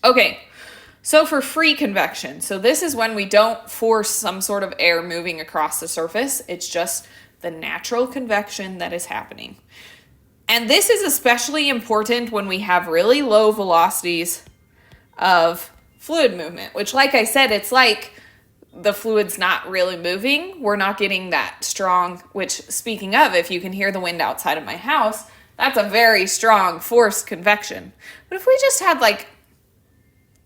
Okay, so for free convection, so this is when we don't force some sort of air moving across the surface. It's just the natural convection that is happening. And this is especially important when we have really low velocities of fluid movement, which, like I said, it's like the fluid's not really moving. We're not getting that strong, which, speaking of, if you can hear the wind outside of my house, that's a very strong forced convection. But if we just had like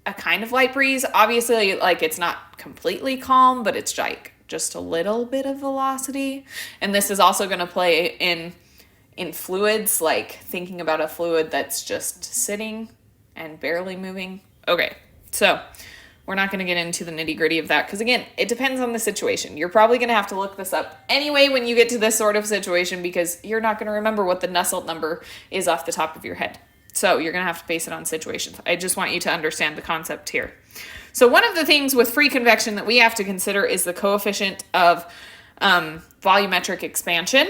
a kind of light breeze, obviously, like, it's not completely calm, but it's like just a little bit of velocity. And this is also going to play in fluids, like thinking about a fluid that's just sitting and barely moving. Okay, so we're not going to get into the nitty-gritty of that because, again, it depends on the situation. You're probably going to have to look this up anyway when you get to this sort of situation because you're not going to remember what the Nusselt number is off the top of your head. So you're going to have to base it on situations. I just want you to understand the concept here. So one of the things with free convection that we have to consider is the coefficient of volumetric expansion.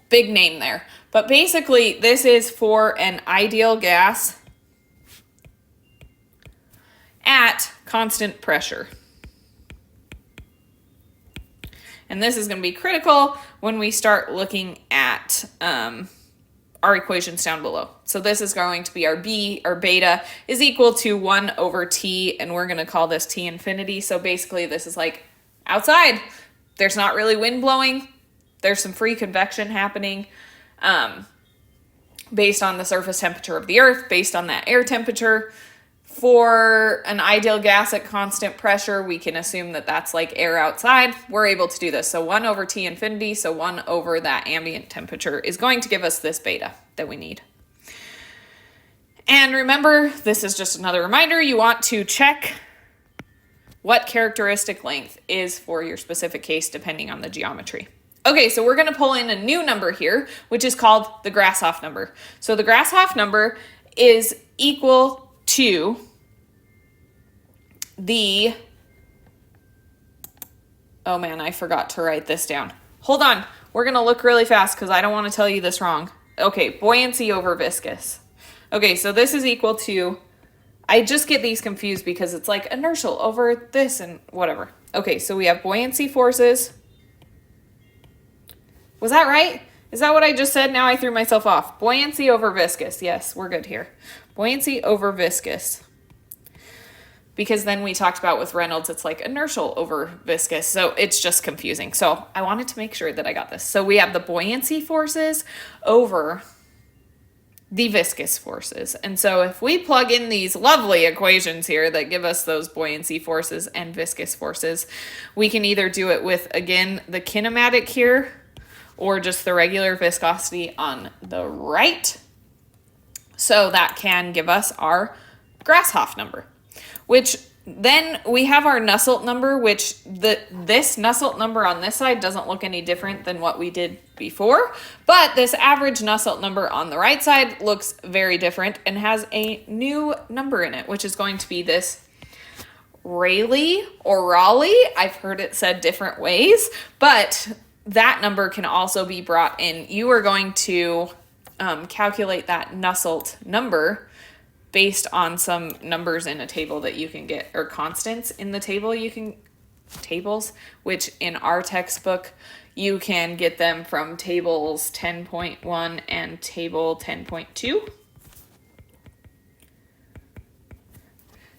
Big name there. But basically, this is for an ideal gas at constant pressure. And this is going to be critical when we start looking at our equations down below. So this is going to be our B, or beta, is equal to 1 over T, and we're going to call this T infinity. So basically, this is like outside. There's not really wind blowing. There's some free convection happening based on the surface temperature of the Earth, based on that air temperature. For an ideal gas at constant pressure, we can assume that that's like air outside. We're able to do this. So 1 over T infinity, so 1 over that ambient temperature, is going to give us this beta that we need. And remember, this is just another reminder, you want to check what characteristic length is for your specific case depending on the geometry. Okay, so we're going to pull in a new number here, which is called the Grashof number. So the Grashof number is equal to the, oh man, I forgot to write this down. Hold on, we're going to look really fast because I don't want to tell you this wrong. Okay, buoyancy over viscous. Okay, so this is equal to, I just get these confused because it's like inertial over this and whatever. Okay, so we have buoyancy forces. Was that right? Is that what I just said? Now I threw myself off. Buoyancy over viscous. Yes, we're good here. Buoyancy over viscous. Because then we talked about with Reynolds, it's like inertial over viscous. So it's just confusing. So I wanted to make sure that I got this. So we have the buoyancy forces over the viscous forces. And so if we plug in these lovely equations here that give us those buoyancy forces and viscous forces, we can either do it with, again, the kinematic here, or just the regular viscosity on the right. So that can give us our Grashof number, which then we have our Nusselt number, which this Nusselt number on this side doesn't look any different than what we did before, but this average Nusselt number on the right side looks very different and has a new number in it, which is going to be this Rayleigh or Raleigh. I've heard it said different ways, but that number can also be brought in. You are going to calculate that Nusselt number based on some numbers in a table that you can get, or constants in the table you can, tables, which in our textbook, you can get them from tables 10.1 and table 10.2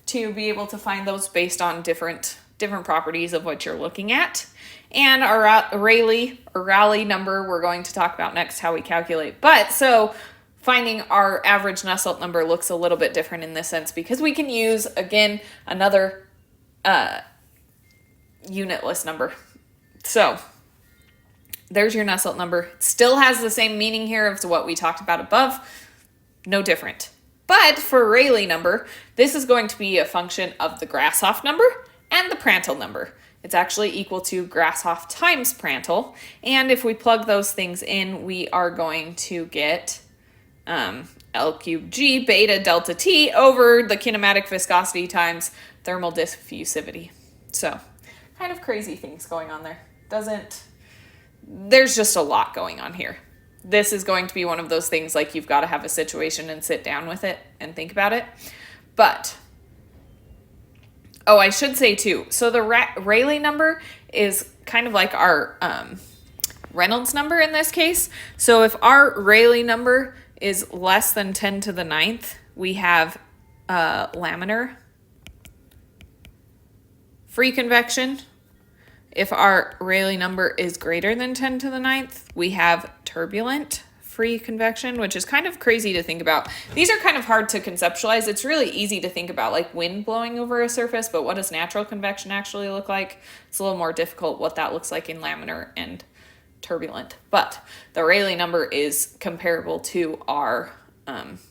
to be able to find those based on different properties of what you're looking at. And our Rayleigh or Raleigh number, we're going to talk about next how we calculate. But so finding our average Nusselt number looks a little bit different in this sense because we can use, again, another unitless number. So there's your Nusselt number. It still has the same meaning here as what we talked about above. No different. But for Rayleigh number, this is going to be a function of the Grashof number and the Prandtl number. It's actually equal to Grashof times Prandtl. And if we plug those things in, we are going to get L cubed G beta delta T over the kinematic viscosity times thermal diffusivity. So kind of crazy things going on there. There's just a lot going on here. This is going to be one of those things like you've got to have a situation and sit down with it and think about it. But, oh, I should say too, so the Rayleigh number is kind of like our Reynolds number in this case. So if our Rayleigh number is less than 10 to the 9th, we have laminar free convection. If our Rayleigh number is greater than 10 to the 9th, we have turbulent free convection, which is kind of crazy to think about. These are kind of hard to conceptualize. It's really easy to think about like wind blowing over a surface, but what does natural convection actually look like? It's a little more difficult what that looks like in laminar and turbulent. But the Rayleigh number is comparable to our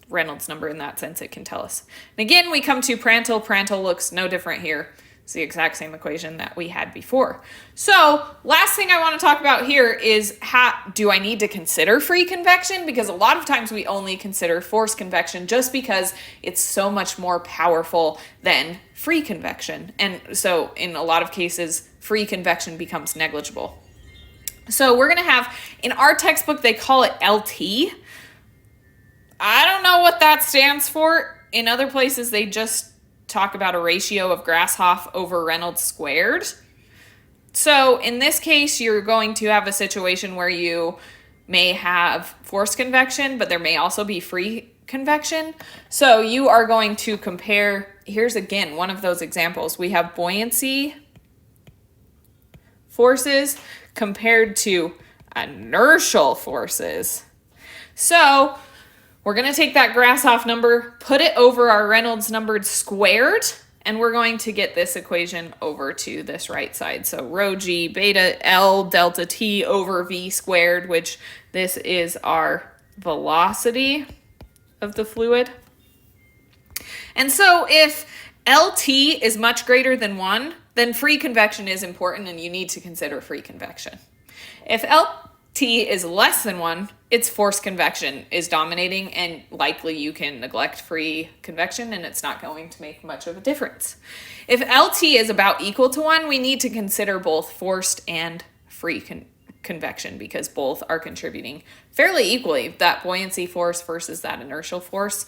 Reynolds number in that sense. It can tell us. And again, we come to Prandtl. Prandtl looks no different here. It's the exact same equation that we had before. So last thing I want to talk about here is do I need to consider free convection? Because a lot of times we only consider forced convection just because it's so much more powerful than free convection. And so in a lot of cases, free convection becomes negligible. So we're going to have, in our textbook, they call it LT. I don't know what that stands for. In other places, they just talk about a ratio of Grashof over Reynolds squared. So in this case, you're going to have a situation where you may have forced convection, but there may also be free convection. So you are going to compare, here's again, one of those examples. We have buoyancy forces compared to inertial forces. So we're going to take that Grashof number, put it over our Reynolds number squared, and we're going to get this equation over to this right side. So rho g beta L delta t over v squared, which this is our velocity of the fluid. And so if LT is much greater than 1, then free convection is important and you need to consider free convection. If LT is less than 1, its forced convection is dominating and likely you can neglect free convection and it's not going to make much of a difference. If LT is about equal to 1, we need to consider both forced and free convection because both are contributing fairly equally. That buoyancy force versus that inertial force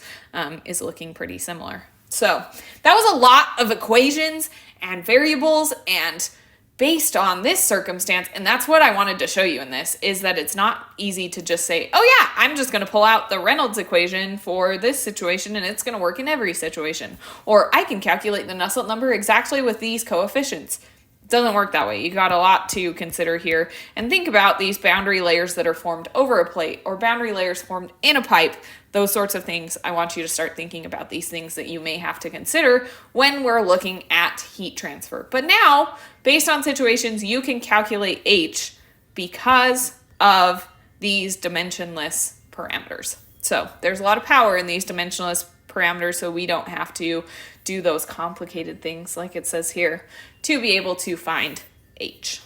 is looking pretty similar. So that was a lot of equations and variables, and based on this circumstance, and that's what I wanted to show you in this, is that it's not easy to just say, oh yeah, I'm just going to pull out the Reynolds equation for this situation and it's going to work in every situation. Or I can calculate the Nusselt number exactly with these coefficients. It doesn't work that way. You got a lot to consider here. And think about these boundary layers that are formed over a plate or boundary layers formed in a pipe. Those sorts of things. I want you to start thinking about these things that you may have to consider when we're looking at heat transfer. But now, based on situations, you can calculate H because of these dimensionless parameters. So there's a lot of power in these dimensionless parameters, so we don't have to do those complicated things like it says here to be able to find H.